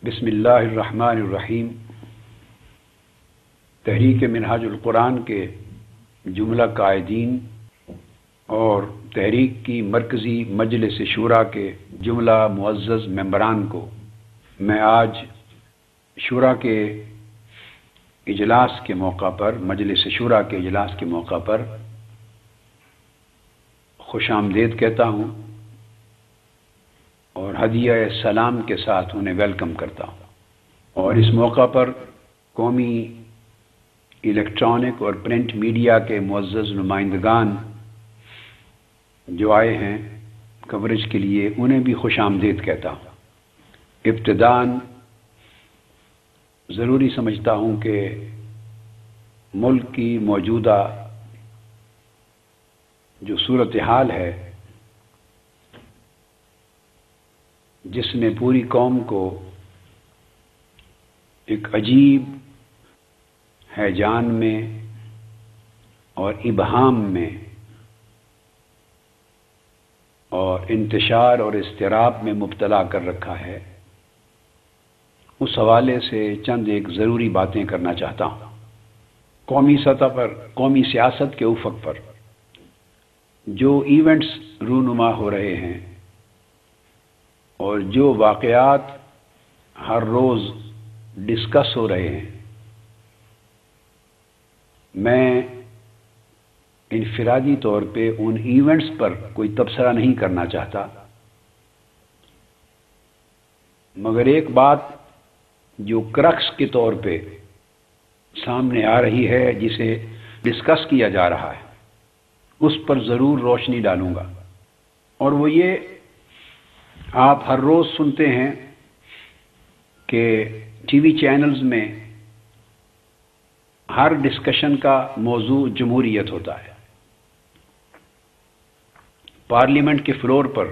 بسم اللہ الرحمن الرحیم۔ تحریک منہاج القرآن کے جملہ قائدین اور تحریک کی مرکزی مجلس شورا کے جملہ معزز ممبران کو میں آج شورا کے اجلاس کے موقع پر، مجلس شورا کے اجلاس کے موقع پر خوش آمدید کہتا ہوں اور ہدیہ سلام کے ساتھ انہیں ویلکم کرتا ہوں۔ اور اس موقع پر قومی الیکٹرانک اور پرنٹ میڈیا کے معزز نمائندگان جو آئے ہیں کوریج کے لیے، انہیں بھی خوش آمدید کہتا ہوں۔ ابتداً ضروری سمجھتا ہوں کہ ملک کی موجودہ جو صورتحال ہے، جس نے پوری قوم کو ایک عجیب ہیجان میں اور ابہام میں اور انتشار اور اضطراب میں مبتلا کر رکھا ہے، اس حوالے سے چند ایک ضروری باتیں کرنا چاہتا ہوں۔ قومی سطح پر، قومی سیاست کے افق پر جو ایونٹس رونما ہو رہے ہیں اور جو واقعات ہر روز ڈسکس ہو رہے ہیں، میں انفرادی طور پہ ان ایونٹس پر کوئی تبصرہ نہیں کرنا چاہتا، مگر ایک بات جو کرکس کے طور پہ سامنے آ رہی ہے، جسے ڈسکس کیا جا رہا ہے، اس پر ضرور روشنی ڈالوں گا۔ اور وہ یہ، آپ ہر روز سنتے ہیں کہ ٹی وی چینلز میں ہر ڈسکشن کا موضوع جمہوریت ہوتا ہے، پارلیمنٹ کے فلور پر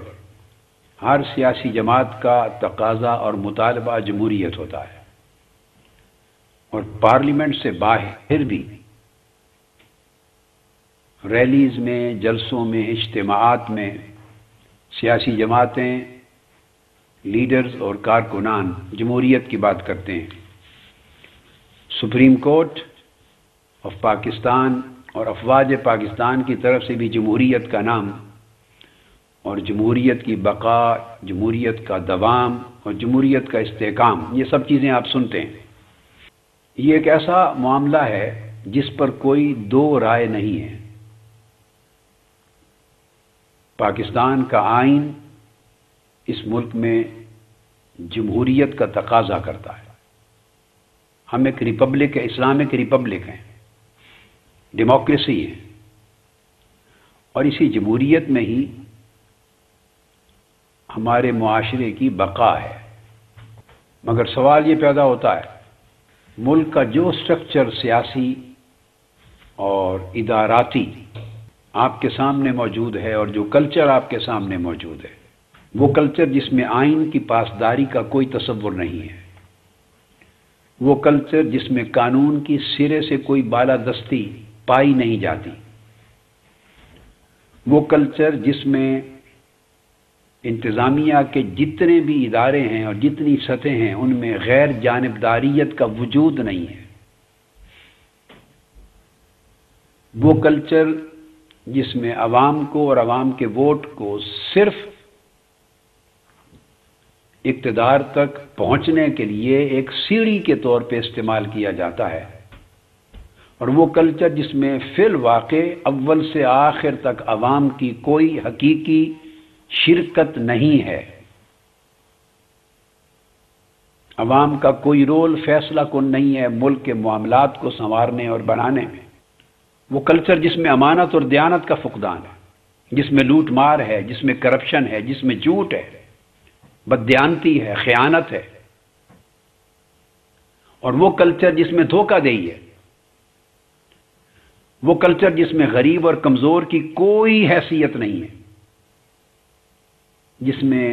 ہر سیاسی جماعت کا تقاضا اور مطالبہ جمہوریت ہوتا ہے، اور پارلیمنٹ سے باہر بھی ریلیز میں، جلسوں میں، اجتماعات میں سیاسی جماعتیں، لیڈرز اور کارکنان جمہوریت کی بات کرتے ہیں۔ سپریم کورٹ آف پاکستان اور افواج پاکستان کی طرف سے بھی جمہوریت کا نام اور جمہوریت کی بقا، جمہوریت کا دوام اور جمہوریت کا استحکام، یہ سب چیزیں آپ سنتے ہیں۔ یہ ایک ایسا معاملہ ہے جس پر کوئی دو رائے نہیں ہے۔ پاکستان کا آئین اس ملک میں جمہوریت کا تقاضا کرتا ہے۔ ہم ایک ریپبلک ہے، اسلامک ریپبلک ہیں، ڈیموکریسی ہے، اور اسی جمہوریت میں ہی ہمارے معاشرے کی بقا ہے۔ مگر سوال یہ پیدا ہوتا ہے، ملک کا جو سٹرکچر سیاسی اور اداراتی آپ کے سامنے موجود ہے، اور جو کلچر آپ کے سامنے موجود ہے، وہ کلچر جس میں آئین کی پاسداری کا کوئی تصور نہیں ہے، وہ کلچر جس میں قانون کی سرے سے کوئی بالادستی پائی نہیں جاتی، وہ کلچر جس میں انتظامیہ کے جتنے بھی ادارے ہیں اور جتنی سطحیں ہیں، ان میں غیر جانبداریت کا وجود نہیں ہے، وہ کلچر جس میں عوام کو اور عوام کے ووٹ کو صرف اقتدار تک پہنچنے کے لیے ایک سیڑھی کے طور پہ استعمال کیا جاتا ہے، اور وہ کلچر جس میں فی الواقع اول سے آخر تک عوام کی کوئی حقیقی شرکت نہیں ہے، عوام کا کوئی رول فیصلہ کن نہیں ہے ملک کے معاملات کو سنوارنے اور بنانے میں، وہ کلچر جس میں امانت اور دیانت کا فقدان ہے، جس میں لوٹ مار ہے، جس میں کرپشن ہے، جس میں جھوٹ ہے، بددیانتی ہے، خیانت ہے، اور وہ کلچر جس میں دھوکہ دہی ہے، وہ کلچر جس میں غریب اور کمزور کی کوئی حیثیت نہیں ہے، جس میں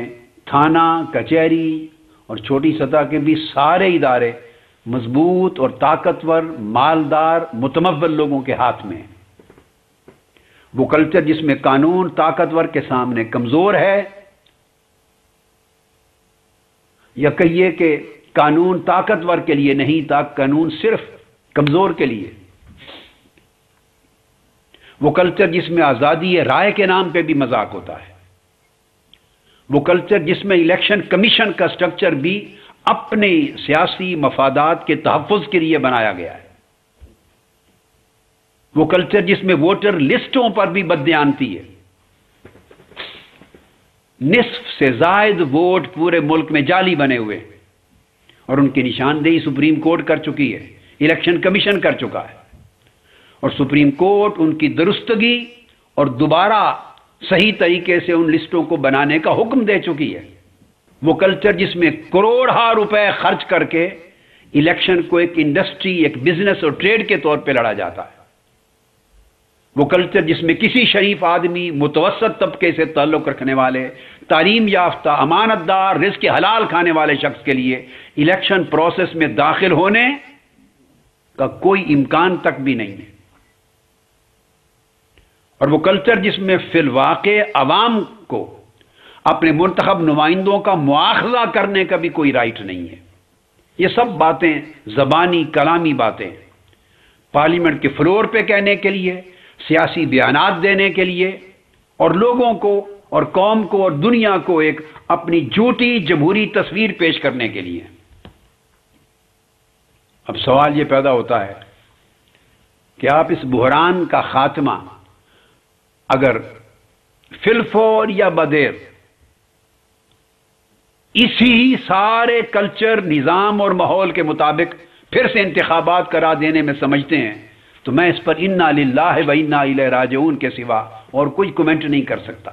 تھانہ، کچہری اور چھوٹی سطح کے بھی سارے ادارے مضبوط اور طاقتور، مالدار، متمول لوگوں کے ہاتھ میں ہیں، وہ کلچر جس میں قانون طاقتور کے سامنے کمزور ہے، یا کہیے کہ قانون طاقتور کے لیے نہیں تھا، قانون صرف کمزور کے لیے۔ وہ کلچر جس میں آزادی رائے کے نام پہ بھی مذاق ہوتا ہے، وہ کلچر جس میں الیکشن کمیشن کا سٹرکچر بھی اپنے سیاسی مفادات کے تحفظ کے لیے بنایا گیا ہے، وہ کلچر جس میں ووٹر لسٹوں پر بھی بددیانتی ہے۔ نصف سے زائد ووٹ پورے ملک میں جعلی بنے ہوئے ہیں، اور ان کی نشاندہی سپریم کورٹ کر چکی ہے، الیکشن کمیشن کر چکا ہے، اور سپریم کورٹ ان کی درستگی اور دوبارہ صحیح طریقے سے ان لسٹوں کو بنانے کا حکم دے چکی ہے۔ وہ کلچر جس میں کروڑہا روپے خرچ کر کے الیکشن کو ایک انڈسٹری، ایک بزنس اور ٹریڈ کے طور پہ لڑا جاتا ہے، وہ کلچر جس میں کسی شریف آدمی، متوسط طبقے سے تعلق رکھنے والے، تعلیم یافتہ، امانت دار، رزق حلال کھانے والے شخص کے لیے الیکشن پروسیس میں داخل ہونے کا کوئی امکان تک بھی نہیں ہے، اور وہ کلچر جس میں فی الواقع عوام کو اپنے منتخب نمائندوں کا مواخذہ کرنے کا بھی کوئی رائٹ نہیں ہے۔ یہ سب باتیں زبانی کلامی باتیں پارلیمنٹ کے فلور پہ کہنے کے لیے، سیاسی بیانات دینے کے لیے، اور لوگوں کو اور قوم کو اور دنیا کو ایک اپنی جھوٹی جمہوری تصویر پیش کرنے کے لیے۔ اب سوال یہ پیدا ہوتا ہے کہ آپ اس بحران کا خاتمہ اگر فی الفور یا بدیر اسی سارے کلچر، نظام اور ماحول کے مطابق پھر سے انتخابات کرا دینے میں سمجھتے ہیں تو میں اس پر انا للہ و انا الیہ راجعون کے سوا اور کوئی کمنٹ نہیں کر سکتا۔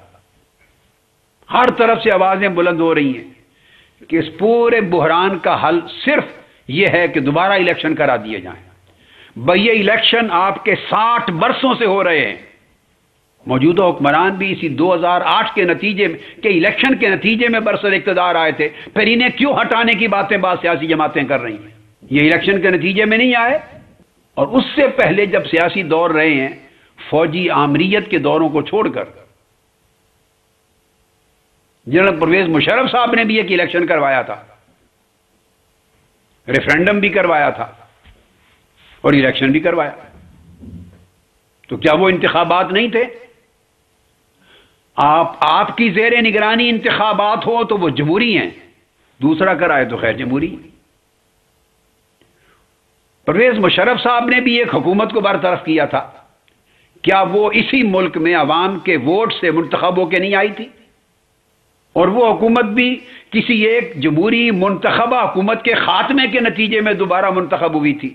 ہر طرف سے آوازیں بلند ہو رہی ہیں کہ اس پورے بحران کا حل صرف یہ ہے کہ دوبارہ الیکشن کرا دیے جائیں۔ بھئی الیکشن آپ کے 60 برسوں سے ہو رہے ہیں، موجودہ حکمران بھی اسی 2008 کے نتیجے میں کہ الیکشن کے نتیجے میں برسر اقتدار آئے تھے، پھر انہیں کیوں ہٹانے کی باتیں بعض سیاسی جماعتیں کر رہی ہیں؟ یہ الیکشن کے نتیجے میں نہیں آئے، اور اس سے پہلے جب سیاسی دور رہے ہیں فوجی آمریت کے دوروں کو چھوڑ کر جنرل پرویز مشرف صاحب نے بھی ایک الیکشن کروایا تھا، ریفرینڈم بھی کروایا تھا اور الیکشن بھی کروایا، تو کیا وہ انتخابات نہیں تھے؟ آپ کی زیر نگرانی انتخابات ہو تو وہ جمہوری ہیں، دوسرا کرائے تو خیر جمہوری۔ پرویز مشرف صاحب نے بھی ایک حکومت کو برطرف کیا تھا، کیا وہ اسی ملک میں عوام کے ووٹ سے منتخب ہو کے نہیں آئی تھی؟ اور وہ حکومت بھی کسی ایک جمہوری منتخبہ حکومت کے خاتمے کے نتیجے میں دوبارہ منتخب ہوئی تھی،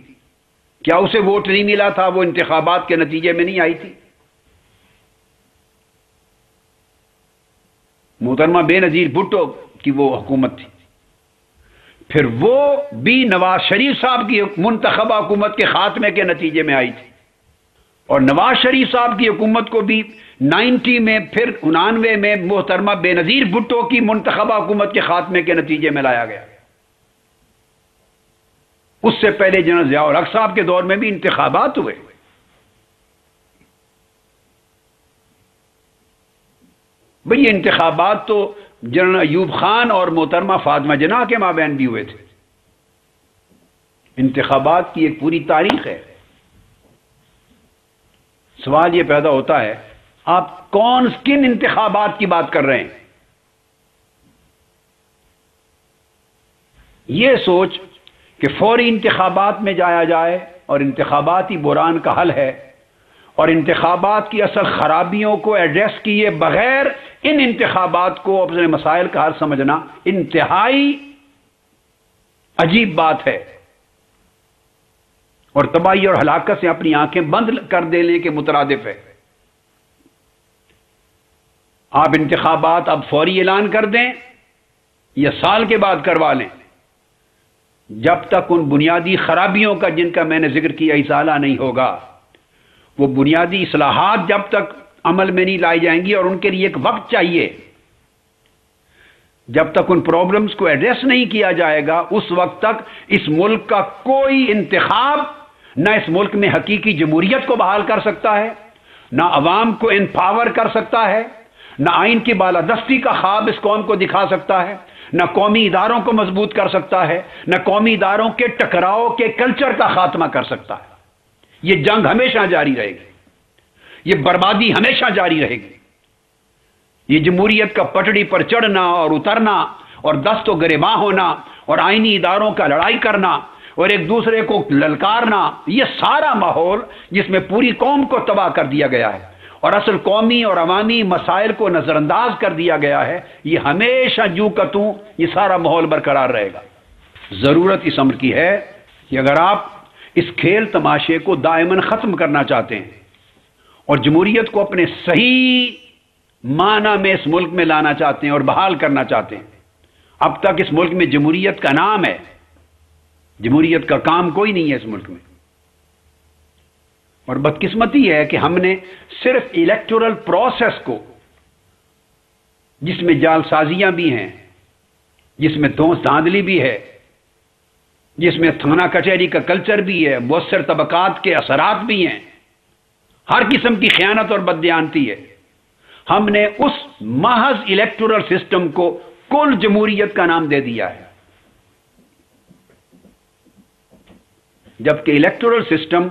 کیا اسے ووٹ نہیں ملا تھا؟ وہ انتخابات کے نتیجے میں نہیں آئی تھی؟ محترمہ بے نظیر بھٹو کی وہ حکومت تھی، پھر وہ بھی نواز شریف صاحب کی منتخبہ حکومت کے خاتمے کے نتیجے میں آئی تھی، اور نواز شریف صاحب کی حکومت کو بھی 90 میں پھر 99 میں محترمہ بے نظیر بھٹو کی منتخبہ حکومت کے خاتمے کے نتیجے میں لایا گیا۔ اس سے پہلے جنرل ضیاء الحق صاحب کے دور میں بھی انتخابات ہوئے۔ بھئی انتخابات تو جنرل ایوب خان اور محترمہ فاطمہ جناح کے مابین بھی ہوئے تھے۔ انتخابات کی ایک پوری تاریخ ہے۔ سوال یہ پیدا ہوتا ہے آپ کن انتخابات کی بات کر رہے ہیں؟ یہ سوچ کہ فوری انتخابات میں جایا جائے اور انتخاباتی بحران کا حل ہے، اور انتخابات کی اصل خرابیوں کو ایڈریس کیے بغیر ان انتخابات کو اپنے مسائل کا حل سمجھنا انتہائی عجیب بات ہے، اور تباہی اور ہلاکت سے اپنی آنکھیں بند کر دینے کے مترادف ہے۔ آپ انتخابات اب فوری اعلان کر دیں یا سال کے بعد کروا لیں، جب تک ان بنیادی خرابیوں کا جن کا میں نے ذکر کیا ازالہ نہیں ہوگا، وہ بنیادی اصلاحات جب تک عمل میں نہیں لائی جائیں گی، اور ان کے لیے ایک وقت چاہیے، جب تک ان پرابلمز کو ایڈریس نہیں کیا جائے گا، اس وقت تک اس ملک کا کوئی انتخاب نہ اس ملک میں حقیقی جمہوریت کو بحال کر سکتا ہے، نہ عوام کو امپاور کر سکتا ہے، نہ آئین کی بالادستی کا خواب اس قوم کو دکھا سکتا ہے، نہ قومی اداروں کو مضبوط کر سکتا ہے، نہ قومی اداروں کے ٹکراؤ کے کلچر کا خاتمہ کر سکتا ہے۔ یہ جنگ ہمیشہ جاری رہے گی، یہ بربادی ہمیشہ جاری رہے گی۔ یہ جمہوریت کا پٹڑی پر چڑھنا اور اترنا اور دست و گریباں ہونا اور آئینی اداروں کا لڑائی کرنا اور ایک دوسرے کو للکارنا، یہ سارا ماحول جس میں پوری قوم کو تباہ کر دیا گیا ہے اور اصل قومی اور عوامی مسائل کو نظر انداز کر دیا گیا ہے، یہ ہمیشہ جوں کا توں یہ سارا ماحول برقرار رہے گا۔ ضرورت اس امر کی ہے کہ اگر آپ اس کھیل تماشے کو دائماً ختم کرنا چاہتے ہیں اور جمہوریت کو اپنے صحیح معنی میں اس ملک میں لانا چاہتے ہیں اور بحال کرنا چاہتے ہیں، اب تک اس ملک میں جمہوریت کا نام ہے، جمہوریت کا کام کوئی نہیں ہے اس ملک میں۔ اور بدقسمتی ہے کہ ہم نے صرف الیکٹورل پروسیس کو، جس میں جعل سازیاں بھی ہیں، جس میں دھونس دھاندلی بھی ہے، جس میں تھانہ کچہری کا کلچر بھی ہے، مؤثر طبقات کے اثرات بھی ہیں، ہر قسم کی خیانت اور بددیانتی ہے، ہم نے اس محض الیکٹورل سسٹم کو کل جمہوریت کا نام دے دیا ہے، جبکہ الیکٹورل سسٹم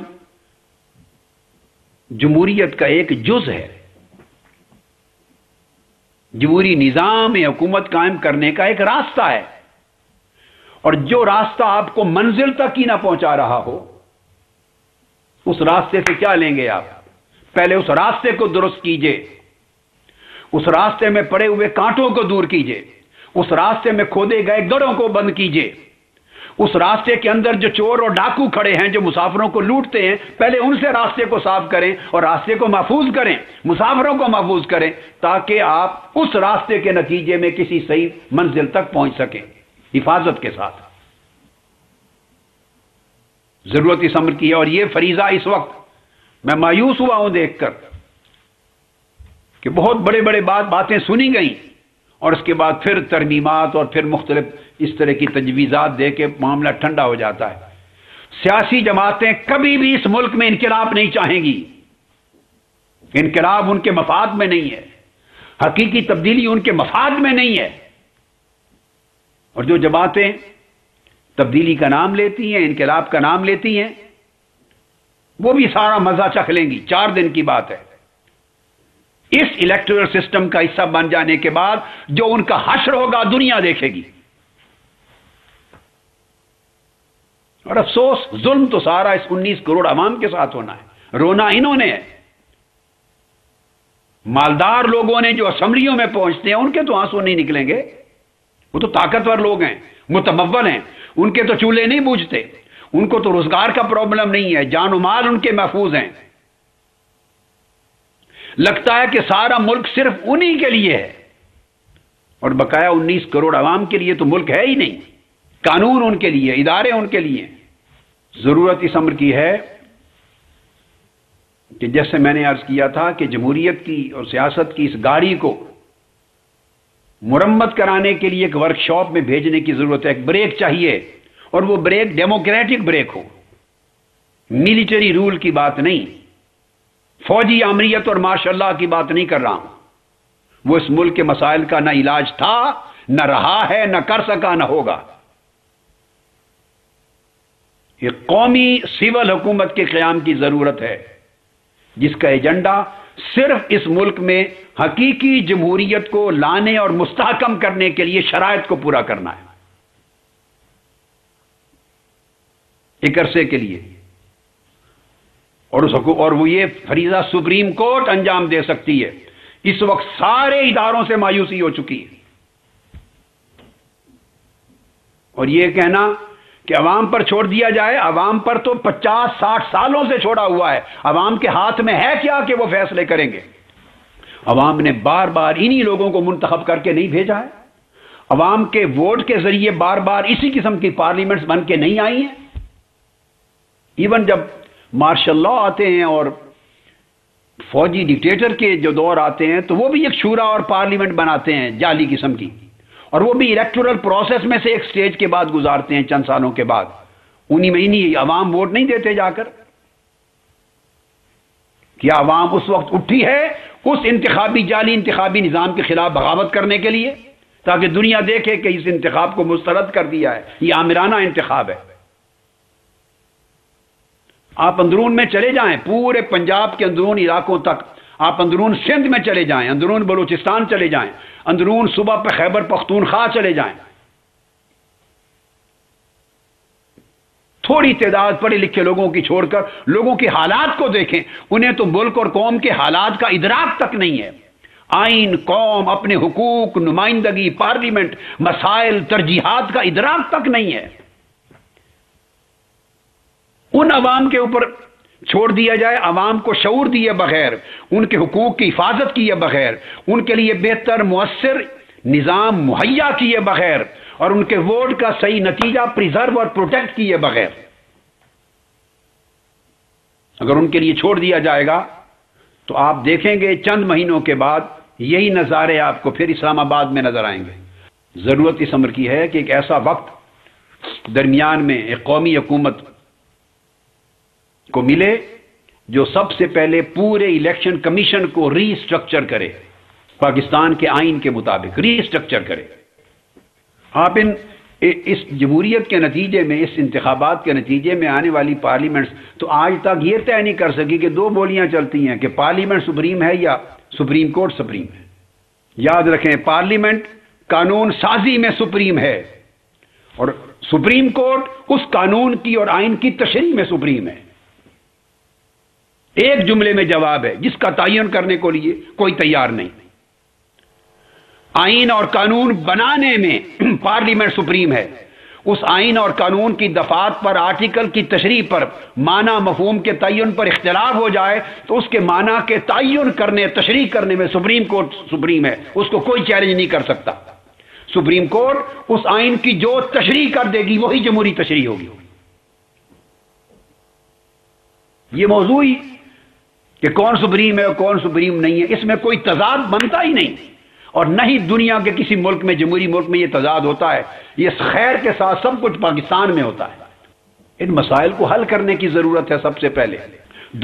جمہوریت کا ایک جز ہے، جمہوری نظام حکومت قائم کرنے کا ایک راستہ ہے، اور جو راستہ آپ کو منزل تک ہی نہ پہنچا رہا ہو، اس راستے سے کیا لیں گے آپ؟ پہلے اس راستے کو درست کیجئے، اس راستے میں پڑے ہوئے کانٹوں کو دور کیجئے، اس راستے میں کھودے گئے گڑھوں کو بند کیجئے، اس راستے کے اندر جو چور اور ڈاکو کھڑے ہیں جو مسافروں کو لوٹتے ہیں، پہلے ان سے راستے کو صاف کریں اور راستے کو محفوظ کریں، مسافروں کو محفوظ کریں، تاکہ آپ اس راستے کے نتیجے میں کسی صحیح منزل تک پہنچ سکیں حفاظت کے ساتھ۔ ضرورت اس امر کی ہے، اور یہ فریضہ اس وقت میں مایوس ہوا ہوں دیکھ کر کہ بہت بڑے بڑے باتیں سنی گئیں اور اس کے بعد پھر ترمیمات اور پھر مختلف اس طرح کی تجویزات دے کے معاملہ ٹھنڈا ہو جاتا ہے۔ سیاسی جماعتیں کبھی بھی اس ملک میں انقلاب نہیں چاہیں گی، انقلاب ان کے مفاد میں نہیں ہے، حقیقی تبدیلی ان کے مفاد میں نہیں ہے، اور جو جماعتیں تبدیلی کا نام لیتی ہیں، انقلاب کا نام لیتی ہیں، وہ بھی سارا مزہ چکھ لیں گی، 4 دن کی بات ہے۔ اس الیکٹورل سسٹم کا حصہ بن جانے کے بعد جو ان کا حشر ہوگا دنیا دیکھے گی۔ اور افسوس، ظلم تو سارا اس 19 کروڑ عوام کے ساتھ ہونا ہے، رونا انہوں نے ہے۔ مالدار لوگوں نے جو اسمبلیوں میں پہنچتے ہیں ان کے تو آنسو نہیں نکلیں گے، وہ تو طاقتور لوگ ہیں، متمول ہیں، ان کے تو چولہے نہیں بوجھتے، ان کو تو روزگار کا پرابلم نہیں ہے، جان و مال ان کے محفوظ ہیں۔ لگتا ہے کہ سارا ملک صرف انہی کے لیے ہے، اور بقایا 19 کروڑ عوام کے لیے تو ملک ہے ہی نہیں، قانون ان کے لیے، ادارے ان کے لیے۔ ضرورت اس امر کی ہے کہ جیسے میں نے عرض کیا تھا کہ جمہوریت کی اور سیاست کی اس گاڑی کو مرمت کرانے کے لیے ایک ورکشاپ میں بھیجنے کی ضرورت ہے، ایک بریک چاہیے، اور وہ بریک ڈیموکریٹک بریک ہو، ملٹری رول کی بات نہیں، فوجی آمریت اور ماشاء اللہ کی بات نہیں کر رہا ہوں، وہ اس ملک کے مسائل کا نہ علاج تھا، نہ رہا ہے، نہ کر سکا، نہ ہوگا۔ ایک قومی سول حکومت کے قیام کی ضرورت ہے، جس کا ایجنڈا صرف اس ملک میں حقیقی جمہوریت کو لانے اور مستحکم کرنے کے لیے شرائط کو پورا کرنا ہے، ایک عرصے کے لیے، اور وہ یہ فریضہ سپریم کورٹ انجام دے سکتی ہے۔ اس وقت سارے اداروں سے مایوسی ہو چکی ہے، اور یہ کہنا کہ عوام پر چھوڑ دیا جائے، عوام پر تو 50-60 سالوں سے چھوڑا ہوا ہے، عوام کے ہاتھ میں ہے کیا کہ وہ فیصلے کریں گے؟ عوام نے بار بار انہی لوگوں کو منتخب کر کے نہیں بھیجا ہے، عوام کے ووٹ کے ذریعے بار بار اسی قسم کی پارلیمنٹس بن کے نہیں آئی ہیں۔ ایون جب مارشل لا آتے ہیں اور فوجی ڈکٹیٹر کے جو دور آتے ہیں تو وہ بھی ایک شورا اور پارلیمنٹ بناتے ہیں جعلی قسم کی، اور وہ بھی الیکٹورل پروسیس میں سے ایک سٹیج کے بعد گزارتے ہیں، چند سالوں کے بعد انہی میں عوام ووٹ نہیں دیتے جا کر، کہ عوام اس وقت اٹھی ہے اس جعلی انتخابی نظام کے خلاف بغاوت کرنے کے لیے، تاکہ دنیا دیکھے کہ اس انتخاب کو مسترد کر دیا ہے، یہ آمرانہ انتخاب ہے۔ آپ اندرون میں چلے جائیں، پورے پنجاب کے اندرون علاقوں تک، آپ اندرون سندھ میں چلے جائیں، اندرون بلوچستان چلے جائیں، اندرون صوبہ پہ خیبر پختونخوا چلے جائیں، تھوڑی تعداد پڑھے لکھے لوگوں کی چھوڑ کر لوگوں کے حالات کو دیکھیں، انہیں تو ملک اور قوم کے حالات کا ادراک تک نہیں ہے۔ آئین، قوم، اپنے حقوق، نمائندگی، پارلیمنٹ، مسائل، ترجیحات کا ادراک تک نہیں ہے۔ ان عوام کے اوپر چھوڑ دیا جائے، عوام کو شعور دیے بغیر، ان کے حقوق کی حفاظت کیے بغیر، ان کے لیے بہتر مؤثر نظام مہیا کیے بغیر، اور ان کے ووٹ کا صحیح نتیجہ پریزرو اور پروٹیکٹ کیے بغیر اگر ان کے لیے چھوڑ دیا جائے گا تو آپ دیکھیں گے چند مہینوں کے بعد یہی نظارے آپ کو پھر اسلام آباد میں نظر آئیں گے۔ ضرورت اس امر کی ہے کہ ایک ایسا وقت درمیان میں ایک قومی حکومت کو ملے جو سب سے پہلے پورے الیکشن کمیشن کو ری اسٹرکچر کرے، پاکستان کے آئین کے مطابق ری اسٹرکچر کرے۔ آپ اس جمہوریت کے نتیجے میں، اس انتخابات کے نتیجے میں آنے والی پارلیمنٹس تو آج تک یہ طے نہیں کر سکی کہ دو بولیاں چلتی ہیں کہ پارلیمنٹ سپریم ہے یا سپریم کورٹ سپریم ہے۔ یاد رکھیں، پارلیمنٹ قانون سازی میں سپریم ہے اور سپریم کورٹ اس قانون کی اور آئین کی تشریح میں سپریم ہے۔ ایک جملے میں جواب ہے جس کا تعین کرنے کو لیے کوئی تیار نہیں۔ آئین اور قانون بنانے میں پارلیمنٹ سپریم ہے، اس آئین اور قانون کی دفعات پر، آرٹیکل کی تشریح پر، معنی مفہوم کے تعین پر اختلاف ہو جائے تو اس کے معنی کے تعین کرنے، تشریح کرنے میں سپریم کورٹ سپریم ہے، اس کو کوئی چیلنج نہیں کر سکتا۔ سپریم کورٹ اس آئین کی جو تشریح کر دے گی وہی جمہوری تشریح ہوگی۔ یہ موضوع ہی کہ کون سپریم ہے اور کون سپریم نہیں ہے، اس میں کوئی تضاد بنتا ہی نہیں، اور نہ ہی دنیا کے کسی ملک میں، جمہوری ملک میں یہ تضاد ہوتا ہے۔ یہ خیر کے ساتھ سب کچھ پاکستان میں ہوتا ہے۔ ان مسائل کو حل کرنے کی ضرورت ہے۔ سب سے پہلے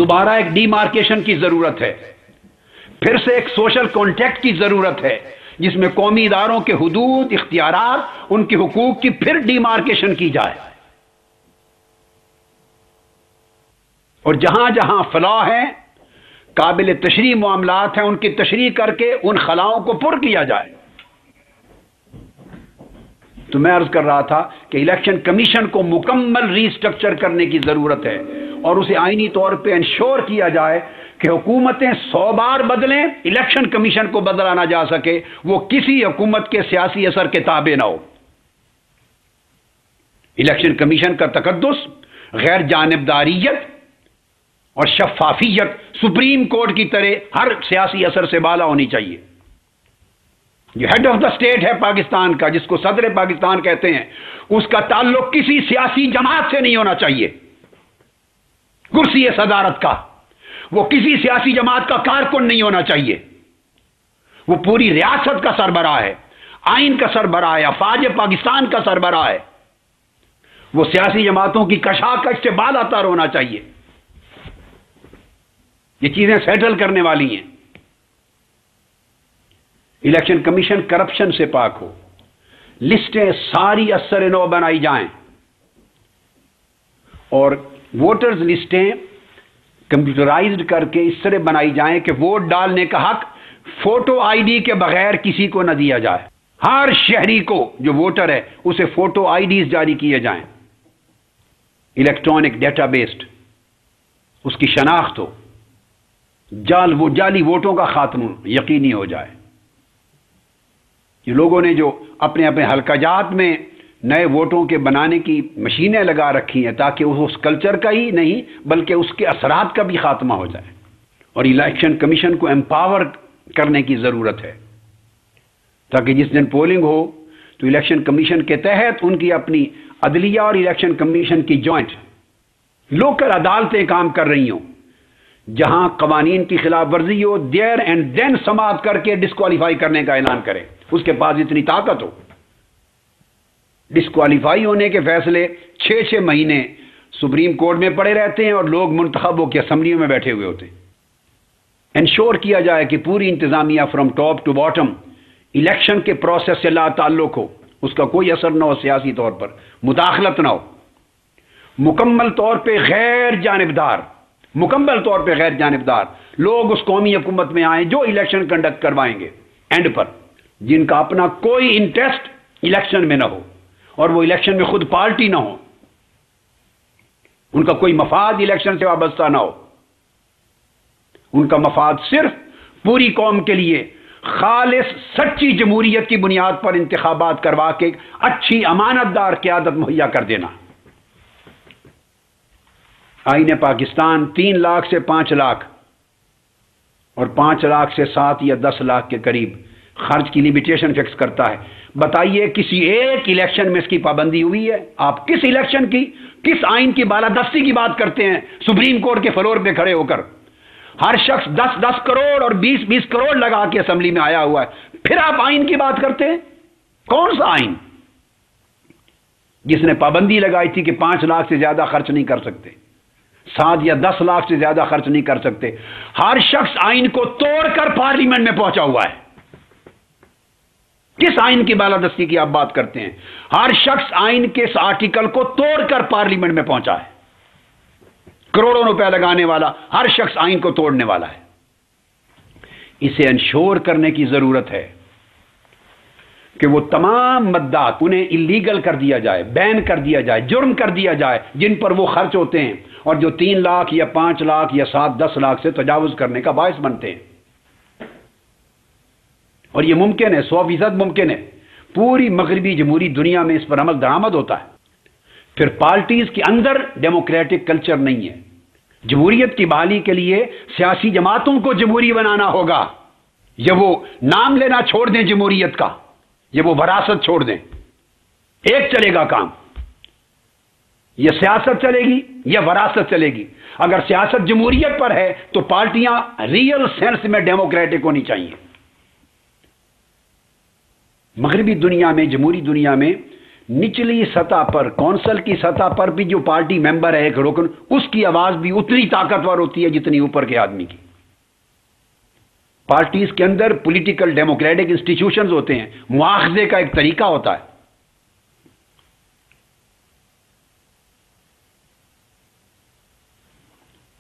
دوبارہ ایک ڈی مارکیشن کی ضرورت ہے، پھر سے ایک سوشل کانٹیکٹ کی ضرورت ہے جس میں قومی اداروں کے حدود، اختیارات، ان کے حقوق کی پھر ڈی مارکیشن کی جائے، اور جہاں جہاں فلاح ہے، قابل تشریح معاملات ہیں، ان کی تشریح کر کے ان خلاؤں کو پر کیا جائے۔ تو میں عرض کر رہا تھا کہ الیکشن کمیشن کو مکمل ری اسٹرکچر کرنے کی ضرورت ہے، اور اسے آئینی طور پہ انشور کیا جائے کہ حکومتیں 100 بار بدلیں، الیکشن کمیشن کو بدلا نہ جا سکے، وہ کسی حکومت کے سیاسی اثر کے تابع نہ ہو۔ الیکشن کمیشن کا تقدس، غیر جانبداریت اور شفافیت سپریم کورٹ کی طرح ہر سیاسی اثر سے بالا ہونی چاہیے۔ جو ہیڈ آف دا اسٹیٹ ہے پاکستان کا، جس کو صدر پاکستان کہتے ہیں، اس کا تعلق کسی سیاسی جماعت سے نہیں ہونا چاہیے۔ کرسی صدارت کا وہ کسی سیاسی جماعت کا کارکن نہیں ہونا چاہیے، وہ پوری ریاست کا سربراہ ہے، آئین کا سربراہ ہے، افواج پاکستان کا سربراہ ہے، وہ سیاسی جماعتوں کی کشاکش سے بالا تر ہونا چاہیے۔ یہ چیزیں سیٹل کرنے والی ہیں۔ الیکشن کمیشن کرپشن سے پاک ہو، لسٹیں ساری اثر نو بنائی جائیں، اور ووٹرز لسٹیں کمپیوٹرائزڈ کر کے اس طرح بنائی جائیں کہ ووٹ ڈالنے کا حق فوٹو آئی ڈی کے بغیر کسی کو نہ دیا جائے۔ ہر شہری کو جو ووٹر ہے اسے فوٹو آئی ڈیز جاری کیے جائیں، الیکٹرانک ڈیٹا بیسڈ، اس کی شناخت ہو، جعلی ووٹوں کا خاتمہ یقینی ہو جائے۔ یہ لوگوں نے جو اپنے اپنے حلقہ جات میں نئے ووٹوں کے بنانے کی مشینیں لگا رکھی ہیں تاکہ اس کلچر کا ہی نہیں بلکہ اس کے اثرات کا بھی خاتمہ ہو جائے، اور الیکشن کمیشن کو امپاور کرنے کی ضرورت ہے تاکہ جس دن پولنگ ہو تو الیکشن کمیشن کے تحت ان کی اپنی عدلیہ اور الیکشن کمیشن کی جوائنٹ لوکل عدالتیں کام کر رہی ہوں، جہاں قوانین کی خلاف ورزی ہو دیر اینڈ دین سماعت کر کے ڈسکوالیفائی کرنے کا اعلان کرے، اس کے پاس اتنی طاقت ہو۔ ڈسکوالیفائی ہونے کے فیصلے 6 مہینے سپریم کورٹ میں پڑے رہتے ہیں اور لوگ منتخب ہو کے اسمبلیوں میں بیٹھے ہوئے ہوتے ہیں۔ انشور کیا جائے کہ پوری انتظامیہ from top to bottom election کے پروسیس سے لا تعلق ہو، اس کا کوئی اثر نہ ہو، سیاسی طور پر مداخلت نہ ہو، مکمل طور پہ غیر جانبدار لوگ اس قومی حکومت میں آئیں جو الیکشن کنڈکٹ کروائیں گے اینڈ پر، جن کا اپنا کوئی انٹرسٹ الیکشن میں نہ ہو اور وہ الیکشن میں خود پارٹی نہ ہو، ان کا کوئی مفاد الیکشن سے وابستہ نہ ہو، ان کا مفاد صرف پوری قوم کے لیے خالص سچی جمہوریت کی بنیاد پر انتخابات کروا کے اچھی امانت دار قیادت مہیا کر دینا۔ آئین پاکستان 3 لاکھ سے 5 لاکھ اور 5 لاکھ سے 7 یا 10 لاکھ کے قریب خرچ کی لمیٹیشن فکس کرتا ہے۔ بتائیے کسی ایک الیکشن میں اس کی پابندی ہوئی ہے؟ آپ کس الیکشن کی، کس آئین کی بالادستی کی بات کرتے ہیں سپریم کورٹ کے فلور پہ کھڑے ہو کر؟ ہر شخص 10 کروڑ اور 20 کروڑ لگا کے اسمبلی میں آیا ہوا ہے، پھر آپ آئین کی بات کرتے ہیں؟ کون سا آئین جس نے پابندی لگائی تھی کہ 5 لاکھ سے زیادہ خرچ نہیں کر سکتے، 7 یا 10 لاکھ سے زیادہ خرچ نہیں کر سکتے؟ ہر شخص آئین کو توڑ کر پارلیمنٹ میں پہنچا ہوا ہے۔ کس آئین کی بالادستی کی آپ بات کرتے ہیں؟ ہر شخص آئین کے اس آرٹیکل کو توڑ کر پارلیمنٹ میں پہنچا ہے۔ کروڑوں روپے لگانے والا ہر شخص آئین کو توڑنے والا ہے۔ اسے انشور کرنے کی ضرورت ہے کہ وہ تمام مدات انہیں اللیگل کر دیا جائے، بین کر دیا جائے، جرم کر دیا جائے جن پر وہ خرچ ہوتے ہیں اور جو 3 لاکھ یا 5 لاکھ یا 7-10 لاکھ سے تجاوز کرنے کا باعث بنتے ہیں۔ اور یہ ممکن ہے، 100% ممکن ہے۔ پوری مغربی جمہوری دنیا میں اس پر عمل درآمد ہوتا ہے۔ پھر پارٹیز کے اندر ڈیموکریٹک کلچر نہیں ہے۔ جمہوریت کی بحالی کے لیے سیاسی جماعتوں کو جمہوری بنانا ہوگا، یا وہ نام لینا چھوڑ دیں جمہوریت کا، یا وہ وراثت چھوڑ دیں۔ ایک چلے گا کام، یا سیاست چلے گی یا وراثت چلے گی۔ اگر سیاست جمہوریت پر ہے تو پارٹیاں ریئل سینس میں ڈیموکریٹک ہونی چاہیے۔ مغربی دنیا میں، جمہوری دنیا میں، نچلی سطح پر، کونسل کی سطح پر بھی جو پارٹی ممبر ہے، ایک رکن، اس کی آواز بھی اتنی طاقتور ہوتی ہے جتنی اوپر کے آدمی کی۔ پارٹیز کے اندر پولیٹیکل ڈیموکریٹک انسٹیٹیوشنز ہوتے ہیں، مواخذے کا ایک طریقہ ہوتا ہے۔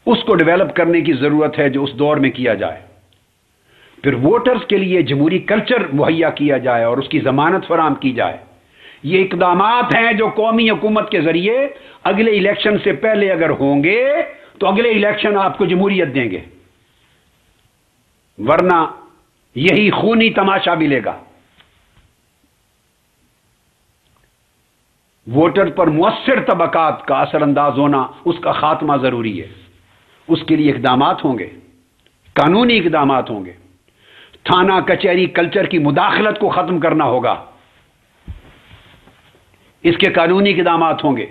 اس کو ڈیولپ کرنے کی ضرورت ہے جو اس دور میں کیا جائے۔ پھر ووٹرز کے لیے جمہوری کلچر مہیا کیا جائے اور اس کی ضمانت فراہم کی جائے۔ یہ اقدامات ہیں جو قومی حکومت کے ذریعے اگلے الیکشن سے پہلے اگر ہوں گے تو اگلے الیکشن آپ کو جمہوریت دیں گے، ورنہ یہی خونی تماشا ملے گا۔ ووٹر پر مؤثر طبقات کا اثر انداز ہونا، اس کا خاتمہ ضروری ہے۔ اس کے لیے اقدامات ہوں گے، قانونی اقدامات ہوں گے۔ تھانہ کچہری کلچر کی مداخلت کو ختم کرنا ہوگا، اس کے قانونی اقدامات ہوں گے۔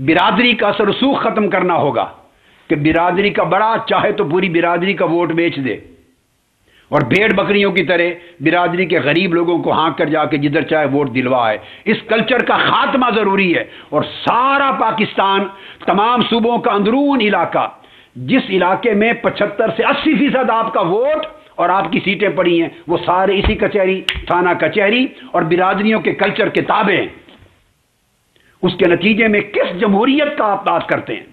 برادری کا اثر رسوخ ختم کرنا ہوگا کہ برادری کا بڑا چاہے تو پوری برادری کا ووٹ بیچ دے اور بھیڑ بکریوں کی طرح برادری کے غریب لوگوں کو ہانک کر جا کے جدھر چاہے ووٹ دلوائے۔ اس کلچر کا خاتمہ ضروری ہے۔ اور سارا پاکستان، تمام صوبوں کا اندرون علاقہ، جس علاقے میں 75 سے 80% آپ کا ووٹ اور آپ کی سیٹیں پڑی ہیں، وہ سارے اسی کچہری، تھانہ کچہری اور برادریوں کے کلچر کے تابع ہیں۔ اس کے نتیجے میں کس جمہوریت کا آپ بات کرتے ہیں؟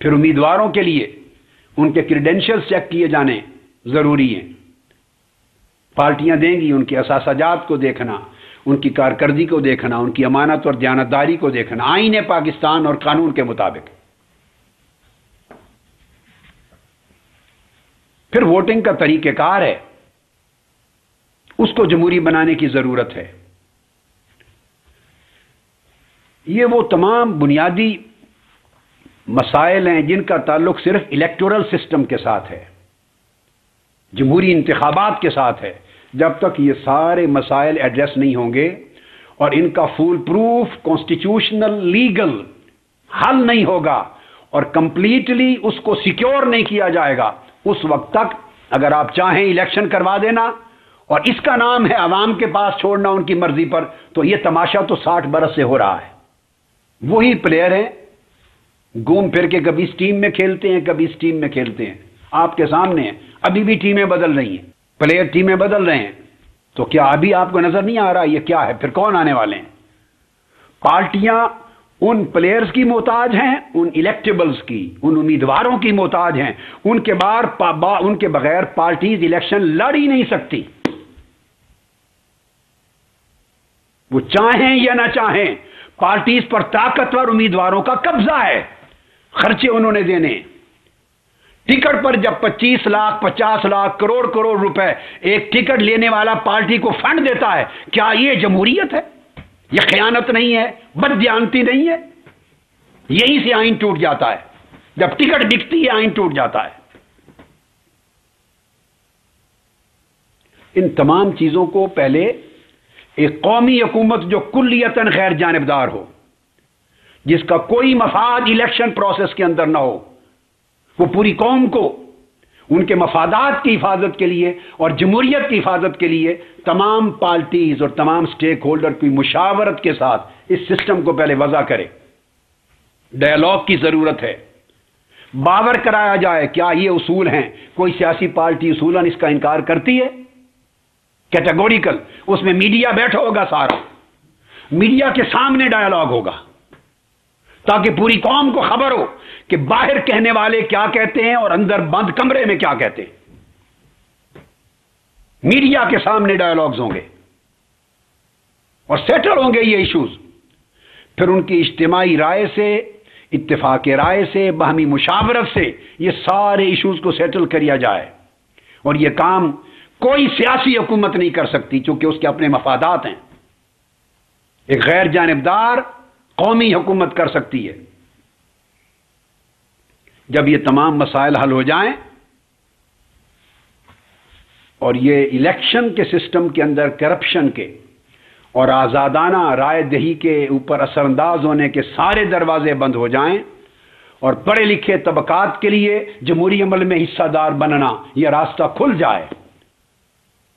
پھر امیدواروں کے لیے ان کے کریڈینشیل چیک کیے جانے ضروری ہیں۔ پارٹیاں دیں گی، ان کے اثاثاجات کو دیکھنا، ان کی کارکردگی کو دیکھنا، ان کی امانت اور دیانتداری کو دیکھنا، آئین پاکستان اور قانون کے مطابق۔ پھر ووٹنگ کا طریقہ کار ہے، اس کو جمہوری بنانے کی ضرورت ہے۔ یہ وہ تمام بنیادی مسائل ہیں جن کا تعلق صرف الیکٹورل سسٹم کے ساتھ ہے، جمہوری انتخابات کے ساتھ ہے۔ جب تک یہ سارے مسائل ایڈریس نہیں ہوں گے اور ان کا فول پروف کانسٹیٹیوشنل لیگل حل نہیں ہوگا اور کمپلیٹلی اس کو سیکیور نہیں کیا جائے گا، اس وقت تک اگر آپ چاہیں الیکشن کروا دینا اور اس کا نام ہے عوام کے پاس چھوڑنا ان کی مرضی پر، تو یہ تماشا تو 60 برس سے ہو رہا ہے۔ وہی پلیئر ہیں، گھوم پھر کے کبھی اس ٹیم میں کھیلتے ہیں، کبھی اس ٹیم میں کھیلتے ہیں۔ آپ کے سامنے ہیں، ابھی بھی ٹیمیں بدل رہی ہیں، پلیئر ٹیمیں بدل رہے ہیں، تو کیا ابھی آپ کو نظر نہیں آ رہا یہ کیا ہے؟ پھر کون آنے والے ہیں؟ پارٹیاں ان پلیئرز کی محتاج ہیں، ان الیکٹیبلز کی، ان امیدواروں کی محتاج ہیں، ان کے بغیر پارٹیز الیکشن لڑ ہی نہیں سکتی، وہ چاہیں یا نہ چاہیں، پارٹیز پر طاقتور امیدواروں کا قبضہ ہے، خرچے انہوں نے دینے، ٹکٹ پر جب 25 لاکھ 50 لاکھ کروڑ روپے ایک ٹکٹ لینے والا پارٹی کو فنڈ دیتا ہے، کیا یہ جمہوریت ہے؟ یہ خیانت نہیں ہے؟ بددیانتی نہیں ہے؟ یہیں سے آئین ٹوٹ جاتا ہے، جب ٹکٹ بکتی ہے آئین ٹوٹ جاتا ہے۔ ان تمام چیزوں کو پہلے ایک قومی حکومت جو کلیتاً غیر جانبدار ہو، جس کا کوئی مفاد الیکشن پروسیس کے اندر نہ ہو، وہ پوری قوم کو ان کے مفادات کی حفاظت کے لیے اور جمہوریت کی حفاظت کے لیے تمام پارٹیز اور تمام سٹیک ہولڈر کی مشاورت کے ساتھ اس سسٹم کو پہلے وضع کرے۔ ڈائیلاگ کی ضرورت ہے، باور کرایا جائے کیا یہ اصول ہیں، کوئی سیاسی پارٹی اصولاً اس کا انکار کرتی ہے؟ کیٹیگوریکل، اس میں میڈیا بیٹھا ہوگا، سارا میڈیا کے سامنے ڈائیلاگ ہوگا تاکہ پوری قوم کو خبر ہو کہ باہر کہنے والے کیا کہتے ہیں اور اندر بند کمرے میں کیا کہتے ہیں۔ میڈیا کے سامنے ڈائیلاگز ہوں گے اور سیٹل ہوں گے یہ ایشوز، پھر ان کی اجتماعی رائے سے، اتفاق رائے سے، باہمی مشاورت سے یہ سارے ایشوز کو سیٹل کیا جائے، اور یہ کام کوئی سیاسی حکومت نہیں کر سکتی چونکہ اس کے اپنے مفادات ہیں، ایک غیر جانبدار قومی حکومت کر سکتی ہے۔ جب یہ تمام مسائل حل ہو جائیں اور یہ الیکشن کے سسٹم کے اندر کرپشن کے اور آزادانہ رائے دہی کے اوپر اثر انداز ہونے کے سارے دروازے بند ہو جائیں اور پڑھے لکھے طبقات کے لیے جمہوری عمل میں حصہ دار بننا یہ راستہ کھل جائے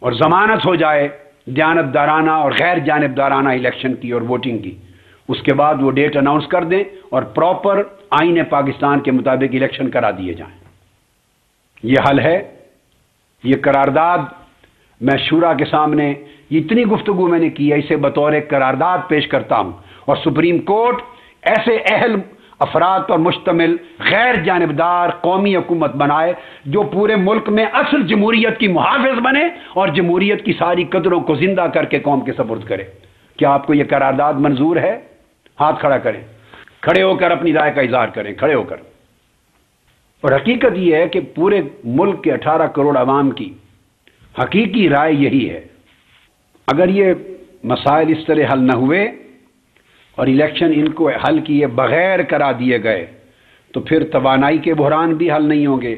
اور ضمانت ہو جائے دیانتدارانہ اور غیر جانبدارانہ الیکشن کی اور ووٹنگ کی، اس کے بعد وہ ڈیٹ اناؤنس کر دیں اور پراپر آئین پاکستان کے مطابق الیکشن کرا دیے جائیں۔ یہ حل ہے۔ یہ قرارداد میں شورا کے سامنے اتنی گفتگو میں نے کی ہے، اسے بطور ایک قرارداد پیش کرتا ہوں، اور سپریم کورٹ ایسے اہل افراد پر مشتمل غیر جانبدار قومی حکومت بنائے جو پورے ملک میں اصل جمہوریت کی محافظ بنے اور جمہوریت کی ساری قدروں کو زندہ کر کے قوم کے سپرد کرے۔ کیا آپ کو یہ قرارداد منظور ہے؟ ہاتھ کھڑا کریں، کھڑے ہو کر اپنی رائے کا اظہار کریں، کھڑے ہو کر۔ اور حقیقت یہ ہے کہ پورے ملک کے 18 کروڑ عوام کی حقیقی رائے یہی ہے۔ اگر یہ مسائل اس طرح حل نہ ہوئے اور الیکشن ان کو حل کیے بغیر کرا دیے گئے تو پھر توانائی کے بحران بھی حل نہیں ہوں گے،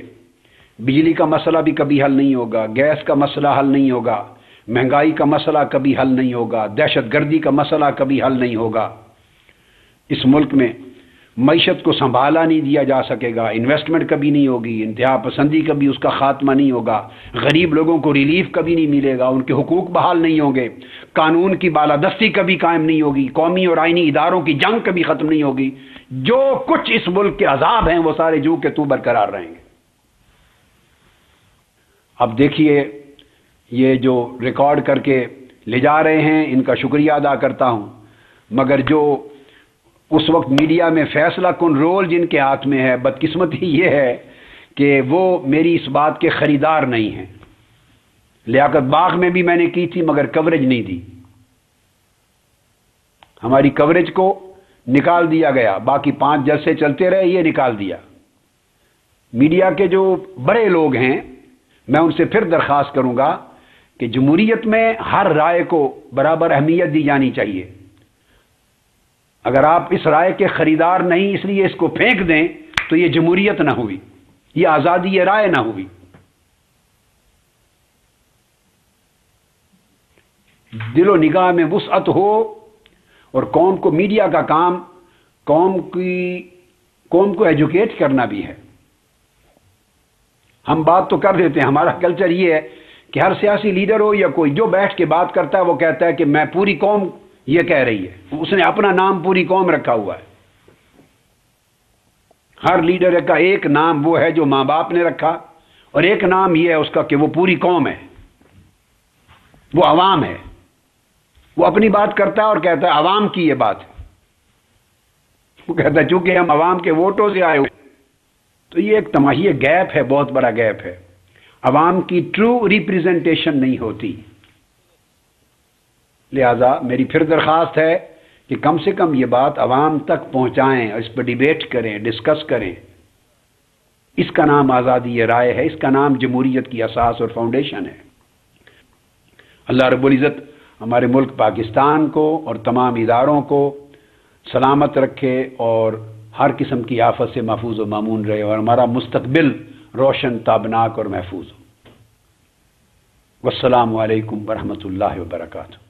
بجلی کا مسئلہ بھی کبھی حل نہیں ہوگا، گیس کا مسئلہ حل نہیں ہوگا، مہنگائی کا مسئلہ کبھی حل نہیں ہوگا، دہشت گردی کا مسئلہ کبھی حل نہیں ہوگا، اس ملک میں معیشت کو سنبھالا نہیں دیا جا سکے گا، انویسٹمنٹ کبھی نہیں ہوگی، انتہا پسندی کبھی اس کا خاتمہ نہیں ہوگا، غریب لوگوں کو ریلیف کبھی نہیں ملے گا، ان کے حقوق بحال نہیں ہوں گے، قانون کی بالادستی کبھی قائم نہیں ہوگی، قومی اور آئینی اداروں کی جنگ کبھی ختم نہیں ہوگی، جو کچھ اس ملک کے عذاب ہیں وہ سارے جو کے تو برقرار رہیں گے۔ اب دیکھیے یہ جو ریکارڈ کر کے لے جا رہے ہیں ان کا شکریہ ادا کرتا ہوں، مگر جو اس وقت میڈیا میں فیصلہ کن رول جن کے ہاتھ میں ہے، بدقسمتی یہ ہے کہ وہ میری اس بات کے خریدار نہیں ہیں۔ لیاقت باغ میں بھی میں نے کی تھی مگر کوریج نہیں دی، ہماری کوریج کو نکال دیا گیا، باقی 5 جلسے چلتے رہے، یہ نکال دیا۔ میڈیا کے جو بڑے لوگ ہیں میں ان سے پھر درخواست کروں گا کہ جمہوریت میں ہر رائے کو برابر اہمیت دی جانی چاہیے۔ اگر آپ اس رائے کے خریدار نہیں اس لیے اس کو پھینک دیں تو یہ جمہوریت نہ ہوئی، یہ آزادی رائے نہ ہوئی۔ دل و نگاہ میں وسعت ہو، اور قوم کو میڈیا کا کام قوم کو ایجوکیٹ کرنا بھی ہے۔ ہم بات تو کر دیتے ہیں، ہمارا کلچر یہ ہے کہ ہر سیاسی لیڈر ہو یا کوئی جو بیٹھ کے بات کرتا ہے وہ کہتا ہے کہ میں پوری قوم یہ کہہ رہی ہے، اس نے اپنا نام پوری قوم رکھا ہوا ہے۔ ہر لیڈر کا ایک نام وہ ہے جو ماں باپ نے رکھا، اور ایک نام یہ ہے اس کا کہ وہ پوری قوم ہے، وہ عوام ہے، وہ اپنی بات کرتا ہے اور کہتا ہے عوام کی یہ بات ہے، وہ کہتا ہے چونکہ ہم عوام کے ووٹوں سے آئے ہوئے، تو یہ ایک تماہی گیپ ہے، بہت بڑا گیپ ہے، عوام کی ٹرو ریپریزنٹیشن نہیں ہوتی۔ لہذا میری پھر درخواست ہے کہ کم سے کم یہ بات عوام تک پہنچائیں، اس پر ڈیبیٹ کریں، ڈسکس کریں۔ اس کا نام آزادی رائے ہے، اس کا نام جمہوریت کی اساس اور فاؤنڈیشن ہے۔ اللہ رب العزت ہمارے ملک پاکستان کو اور تمام اداروں کو سلامت رکھے اور ہر قسم کی آفت سے محفوظ و مامون رہے، اور ہمارا مستقبل روشن، تابناک اور محفوظ ہو۔ والسلام علیکم ورحمۃ اللہ وبرکاتہ۔